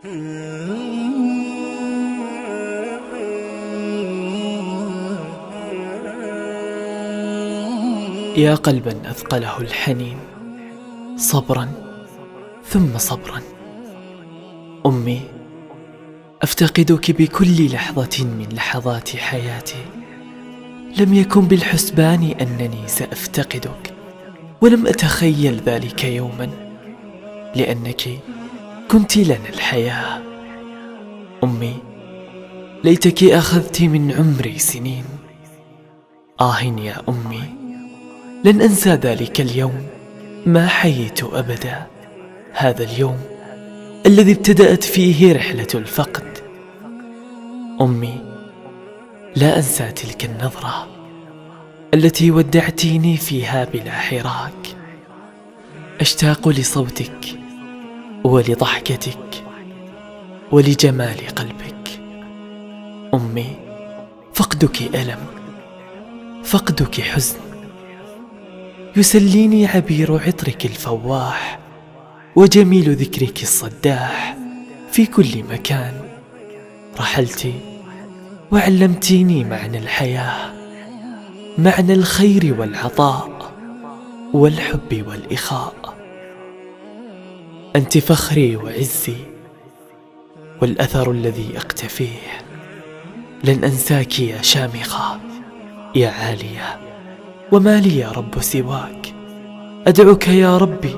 يا قلبا أثقله الحنين، صبرا ثم صبرا. أمي، أفتقدك بكل لحظة من لحظات حياتي. لم يكن بالحسبان أنني سأفتقدك، ولم أتخيل ذلك يوما، لأنك كنت لنا الحياة. أمي، ليتك أخذت من عمري سنين. يا أمي، لن أنسى ذلك اليوم ما حييت أبدا. هذا اليوم الذي ابتدأت فيه رحلة الفقد. أمي، لا أنسى تلك النظرة التي ودعتيني فيها بلا حراك. أشتاق لصوتك ولضحكتك ولجمال قلبك. أمي، فقدك ألم، فقدك حزن. يسليني عبير عطرك الفواح وجميل ذكرك الصداح في كل مكان. رحلت وعلمتيني معنى الحياة، معنى الخير والعطاء والحب والإخاء. أنت فخري وعزي والأثر الذي أقتفيه. لن أنساك يا شامخة، يا عالية، وما لي يا رب سواك. أدعوك يا ربي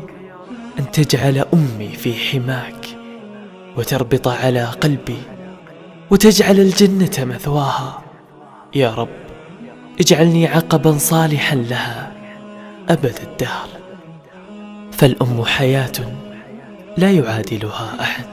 أن تجعل أمي في حماك، وتربط على قلبي، وتجعل الجنة مثواها. يا رب، اجعلني عقبا صالحا لها أبد الدهر، فالأم حياة لا يعادلها أحد.